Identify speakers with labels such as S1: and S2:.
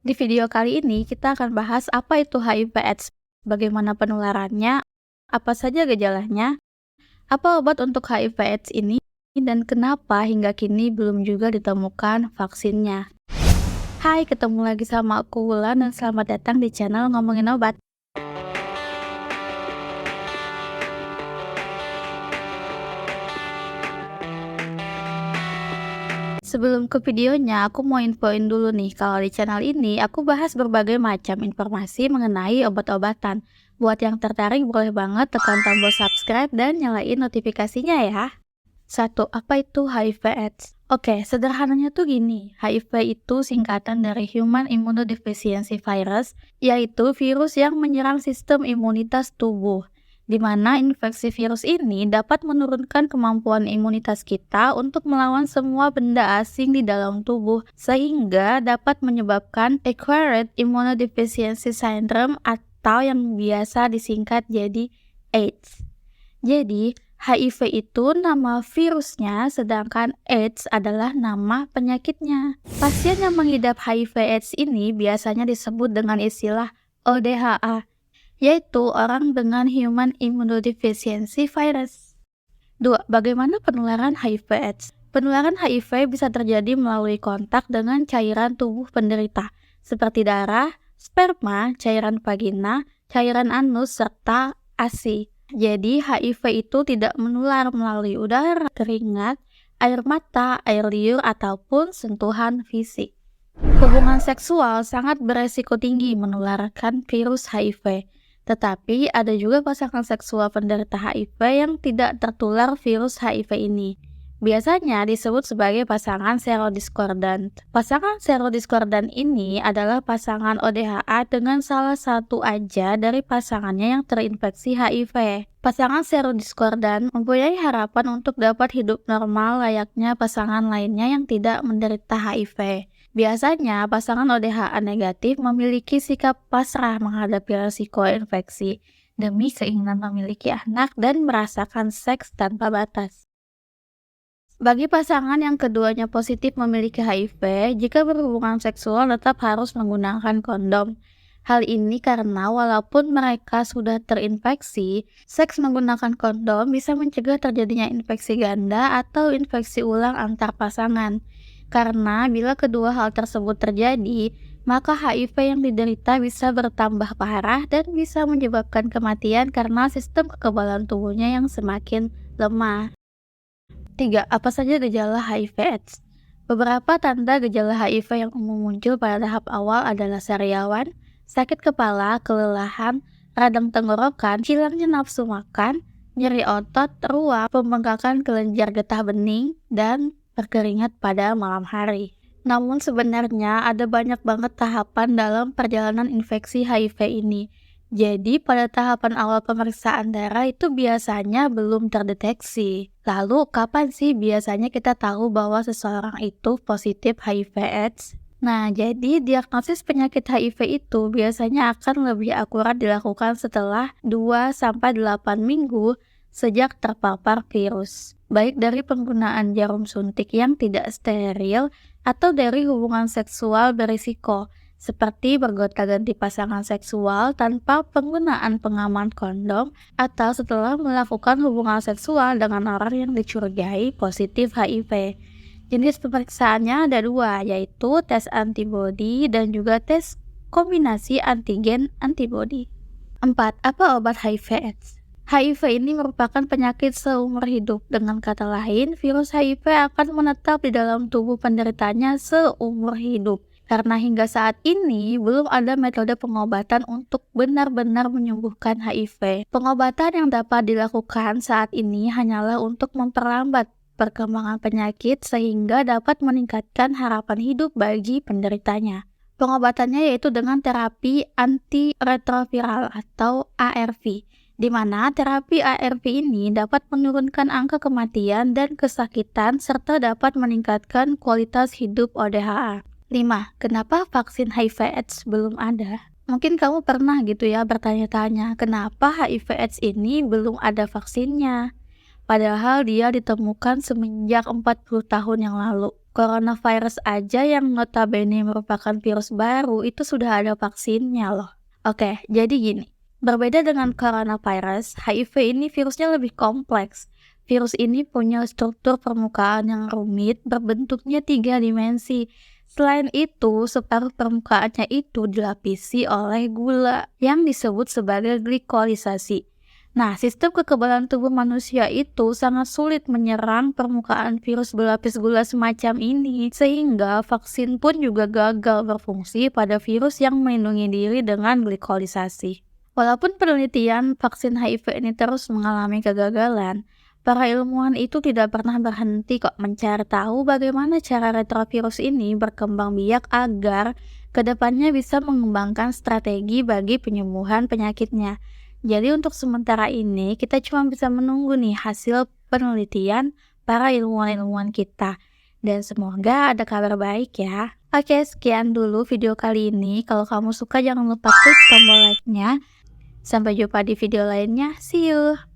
S1: Di video kali ini kita akan bahas apa itu HIV/AIDS, bagaimana penularannya, apa saja gejalanya, apa obat untuk HIV/AIDS ini, dan kenapa hingga kini belum juga ditemukan vaksinnya. Hai, ketemu lagi sama aku Wulan dan selamat datang di channel Ngomongin Obat. Sebelum ke videonya, aku mau infoin dulu nih kalau di channel ini aku bahas berbagai macam informasi mengenai obat-obatan. Buat yang tertarik boleh banget tekan tombol subscribe dan nyalain notifikasinya ya. 1. Apa itu HIV/AIDS? Oke, sederhananya tuh gini, HIV itu singkatan dari Human Immunodeficiency Virus, yaitu virus yang menyerang sistem imunitas tubuh, di mana infeksi virus ini dapat menurunkan kemampuan imunitas kita untuk melawan semua benda asing di dalam tubuh, sehingga dapat menyebabkan Acquired Immunodeficiency Syndrome atau yang biasa disingkat jadi AIDS. Jadi, HIV itu nama virusnya, sedangkan AIDS adalah nama penyakitnya. Pasien yang mengidap HIV/AIDS ini biasanya disebut dengan istilah ODHA, yaitu orang dengan Human Immunodeficiency Virus. 2. Bagaimana penularan HIV/AIDS? Penularan HIV bisa terjadi melalui kontak dengan cairan tubuh penderita, seperti darah, sperma, cairan vagina, cairan anus, serta ASI. Jadi, HIV itu tidak menular melalui udara, keringat, air mata, air liur, ataupun sentuhan fisik. Hubungan seksual sangat beresiko tinggi menularkan virus HIV. Tetapi ada juga pasangan seksual penderita HIV yang tidak tertular virus HIV ini. Biasanya disebut sebagai pasangan serodiscordant. Pasangan serodiscordant ini adalah pasangan ODHA dengan salah satu aja dari pasangannya yang terinfeksi HIV. Pasangan serodiscordant mempunyai harapan untuk dapat hidup normal layaknya pasangan lainnya yang tidak menderita HIV. Biasanya, pasangan ODHA negatif memiliki sikap pasrah menghadapi risiko infeksi demi keinginan memiliki anak dan merasakan seks tanpa batas. Bagi pasangan yang keduanya positif memiliki HIV, jika berhubungan seksual tetap harus menggunakan kondom. Hal ini karena walaupun mereka sudah terinfeksi, seks menggunakan kondom bisa mencegah terjadinya infeksi ganda atau infeksi ulang antar pasangan. Karena bila kedua hal tersebut terjadi, maka HIV yang diderita bisa bertambah parah dan bisa menyebabkan kematian karena sistem kekebalan tubuhnya yang semakin lemah. 3. Apa saja gejala HIV/AIDS? Beberapa tanda gejala HIV yang umum muncul pada tahap awal adalah sariawan, sakit kepala, kelelahan, radang tenggorokan, hilangnya nafsu makan, nyeri otot, ruam, pembengkakan kelenjar getah bening, dan berkeringat pada malam hari. Namun sebenarnya ada banyak banget tahapan dalam perjalanan infeksi HIV ini. Jadi pada tahapan awal pemeriksaan darah itu biasanya belum terdeteksi. Lalu kapan sih biasanya kita tahu bahwa seseorang itu positif HIV/AIDS? Nah, jadi diagnosis penyakit HIV itu biasanya akan lebih akurat dilakukan setelah 2-8 minggu sejak terpapar virus. Baik dari penggunaan jarum suntik yang tidak steril atau dari hubungan seksual berisiko, seperti bergonta-ganti pasangan seksual tanpa penggunaan pengaman kondom atau setelah melakukan hubungan seksual dengan orang yang dicurigai positif HIV. Jenis pemeriksaannya ada dua, yaitu tes antibodi dan juga tes kombinasi antigen-antibodi. 4. Apa obat HIV/AIDS? HIV ini merupakan penyakit seumur hidup. Dengan kata lain, virus HIV akan menetap di dalam tubuh penderitanya seumur hidup. Karena hingga saat ini belum ada metode pengobatan untuk benar-benar menyembuhkan HIV. Pengobatan yang dapat dilakukan saat ini hanyalah untuk memperlambat perkembangan penyakit sehingga dapat meningkatkan harapan hidup bagi penderitanya. Pengobatannya yaitu dengan terapi antiretroviral atau ARV, di mana terapi ARV ini dapat menurunkan angka kematian dan kesakitan serta dapat meningkatkan kualitas hidup ODHA. 5. Kenapa vaksin HIV/AIDS belum ada? Mungkin kamu pernah gitu ya bertanya-tanya, kenapa HIV/AIDS ini belum ada vaksinnya? Padahal dia ditemukan semenjak 40 tahun yang lalu. Coronavirus aja yang notabene merupakan virus baru itu sudah ada vaksinnya loh. Oke, jadi gini. Berbeda dengan coronavirus, HIV ini virusnya lebih kompleks. Virus ini punya struktur permukaan yang rumit, berbentuknya 3 dimensi. Selain itu, separuh permukaannya itu dilapisi oleh gula yang disebut sebagai glikolisasi. Nah, sistem kekebalan tubuh manusia itu sangat sulit menyerang permukaan virus berlapis gula semacam ini, sehingga vaksin pun juga gagal berfungsi pada virus yang melindungi diri dengan glikolisasi. Walaupun penelitian vaksin HIV ini terus mengalami kegagalan, para ilmuwan itu tidak pernah berhenti kok mencari tahu bagaimana cara retrovirus ini berkembang biak agar kedepannya bisa mengembangkan strategi bagi penyembuhan penyakitnya. Jadi untuk sementara ini kita cuma bisa menunggu nih hasil penelitian para ilmuwan-ilmuwan kita. Dan semoga ada kabar baik ya. Oke, sekian dulu video kali ini. Kalau kamu suka jangan lupa klik tombol like-nya. Sampai jumpa di video lainnya. See you!